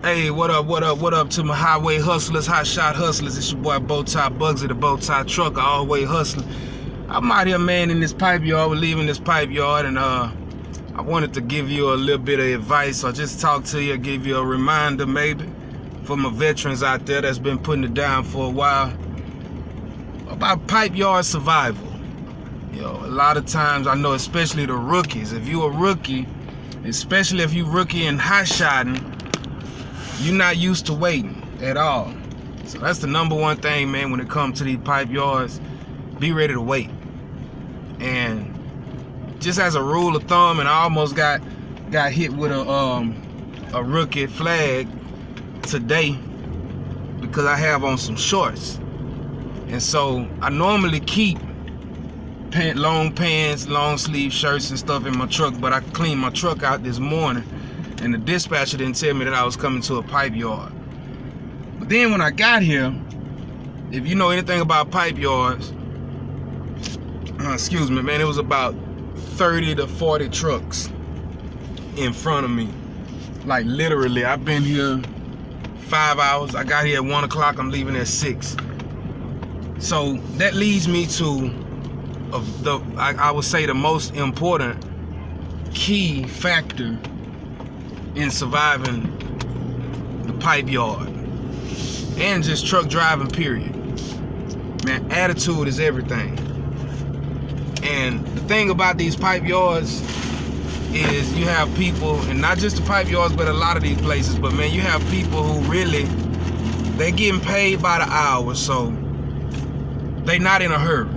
Hey, what up, what up, what up to my highway hustlers, hot shot hustlers? It's your boy Bowtie Bugsy, the Bowtie Trucker, all the way hustling. I'm out here, man, in this pipe yard. We're leaving this pipe yard, and I wanted to give you a little bit of advice, or just talk to you, give you a reminder maybe, for my veterans out there that's been putting it down for a while, about pipe yard survival. You know, a lot of times, I know especially the rookies, if you a rookie, especially if you rookie in hot shotting, you're not used to waiting at all. So that's the number one thing, man, when it comes to these pipe yards. Be ready to wait. And just as a rule of thumb, and I almost got hit with a rookie flag today because I have on some shorts. And so I normally keep long pants, long sleeve shirts and stuff in my truck, but I cleaned my truck out this morning, and the dispatcher didn't tell me that I was coming to a pipe yard. But then when I got here, if you know anything about pipe yards, excuse me, man, it was about 30 to 40 trucks in front of me. Like literally, I've been here 5 hours. I got here at 1 o'clock, I'm leaving at 6. So that leads me to I would say the most important key factor in surviving the pipe yard and just truck driving period. Man, attitude is everything. And the thing about these pipe yards is you have people, and not just the pipe yards, but a lot of these places, but man, you have people who really, they're getting paid by the hour, so they not in a hurry.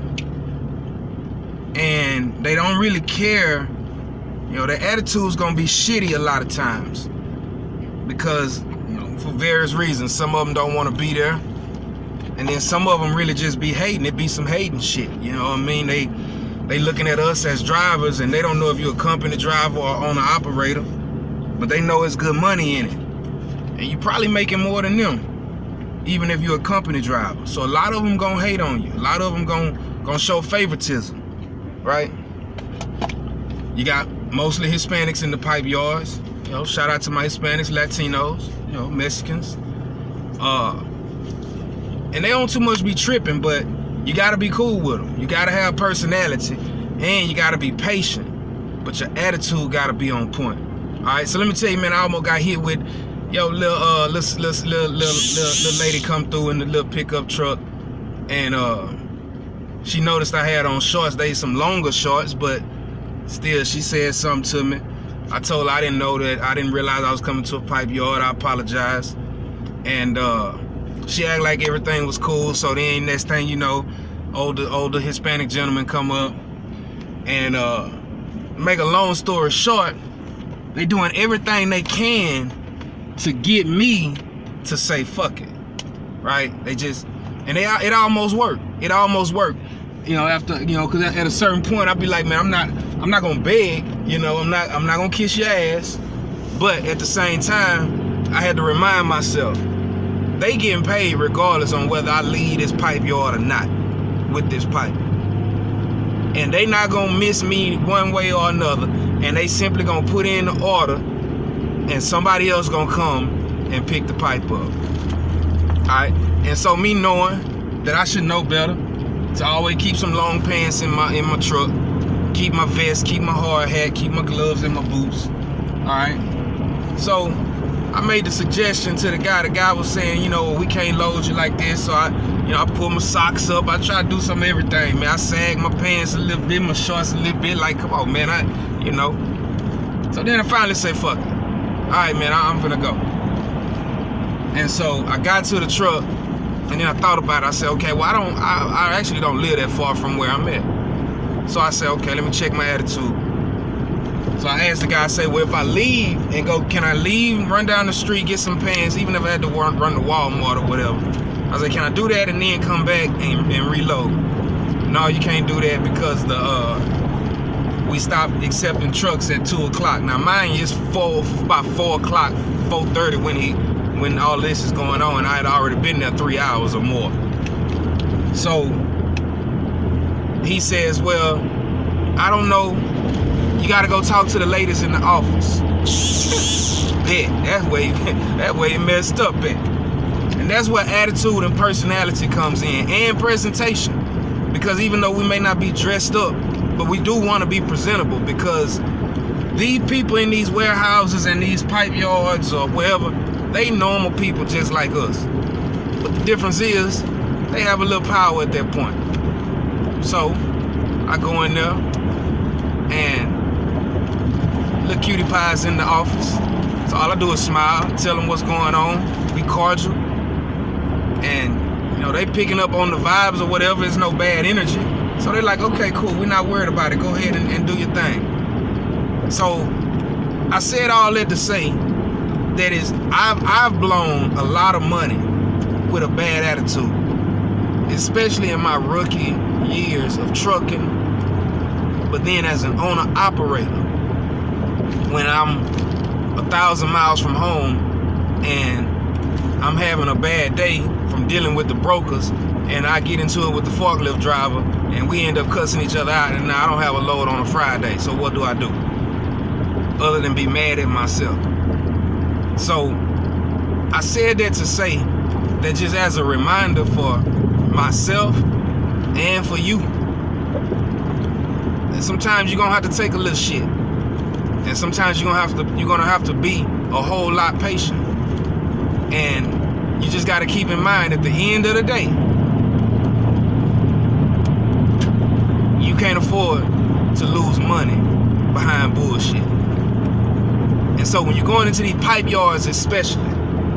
And they don't really care. You know, their attitude's gonna be shitty a lot of times because, you know, for various reasons. Some of them don't want to be there, and then some of them really just be hating. It be some hating shit. You know what I mean? They looking at us as drivers, and they don't know if you're a company driver or owner operator, but they know it's good money in it, and you probably making more than them, even if you're a company driver. So a lot of them gonna hate on you. A lot of them gonna show favoritism, right? You got mostly Hispanics in the pipe yards. You know, shout out to my Hispanics, Latinos, you know, Mexicans. And they don't too much be tripping, but you gotta be cool with them. You gotta have personality, and you gotta be patient. But your attitude gotta be on point. All right, so let me tell you, man, I almost got hit with, yo, little lady come through in the little pickup truck, and she noticed I had on shorts. They some longer shorts, but still, she said something to me. I told her I didn't know that. I didn't realize I was coming to a pipe yard. I apologize. And she acted like everything was cool. So then next thing you know, older Hispanic gentleman come up, and make a long story short, they doing everything they can to get me to say fuck it, right? They just, and it almost worked. It almost worked. You know, after, you know, because at a certain point I'd be like, man, I'm not gonna beg, you know, I'm not gonna kiss your ass, but at the same time, I had to remind myself, they getting paid regardless on whether I leave this pipe yard or not with this pipe, and they not gonna miss me one way or another, and they simply gonna put in the order, and somebody else gonna come and pick the pipe up. All right, and so me knowing that I should know better, to always keep some long pants in my truck, keep my vest, keep my hard hat, keep my gloves and my boots. All right. So I made the suggestion to the guy. The guy was saying, you know, we can't load you like this. So I pull my socks up. I try to do some everything, man. I sag my pants a little bit, my shorts a little bit. Like, come on, man. You know. So then I finally say, fuck it. All right, man. I'm gonna go. And so I got to the truck. And then I thought about it. I said, okay, well, I actually don't live that far from where I'm at. So I said, okay, let me check my attitude. So I asked the guy, I said, well, if I leave and go, can I leave, run down the street, get some pants, even if I had to run to Walmart or whatever? I said, can I do that and then come back and reload? No, you can't do that because we stopped accepting trucks at 2 o'clock. Now, mine is about 4 o'clock, 4:30 when all this is going on. I had already been there 3 hours or more. So he says, well, I don't know, you gotta go talk to the ladies in the office. Yeah, that way it messed up at. And that's where attitude and personality comes in, and presentation. Because even though we may not be dressed up, but we do want to be presentable, because these people in these warehouses and these pipe yards or wherever, they normal people just like us. But the difference is, they have a little power at that point. So, I go in there, and little cutie pie's in the office. So all I do is smile, tell them what's going on, be cordial. And, you know, they picking up on the vibes or whatever, it's no bad energy. So they're like, okay, cool, we're not worried about it. Go ahead and do your thing. So, I said all that to say that is, I've blown a lot of money with a bad attitude. Especially in my rookie years of trucking, but then as an owner-operator, when I'm 1,000 miles from home and I'm having a bad day from dealing with the brokers, and I get into it with the forklift driver, and we end up cussing each other out, and now I don't have a load on a Friday, so what do? Other than be mad at myself. So, I said that to say that just as a reminder for myself and for you, and sometimes you're gonna have to take a little shit, and sometimes you're gonna have to be a whole lot patient, and you just got to keep in mind at the end of the day, you can't afford to lose money behind bullshit. And so when you're going into these pipe yards especially,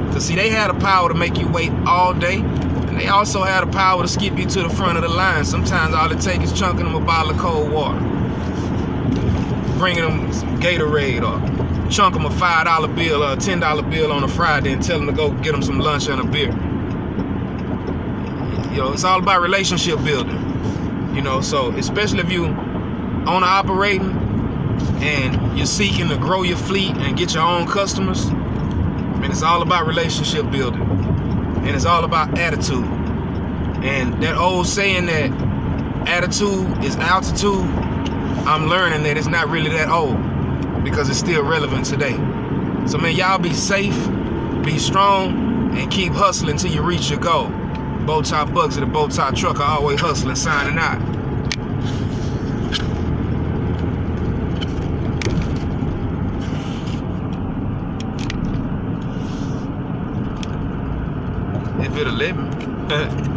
because see, they had the power to make you wait all day, and they also had the power to skip you to the front of the line. Sometimes all it takes is chunking them a bottle of cold water, bringing them some Gatorade, or chunk them a $5 bill or a $10 bill on a Friday and tell them to go get them some lunch and a beer. You know, it's all about relationship building. You know, so especially if you owner operating and you're seeking to grow your fleet and get your own customers, I mean, it's all about relationship building, and it's all about attitude. And that old saying that attitude is altitude, I'm learning that it's not really that old, because it's still relevant today. So man, y'all be safe, be strong, and keep hustling till you reach your goal. Bowtie Bugsy, the Bowtie Trucker, always hustling, signing out. If it'll let me.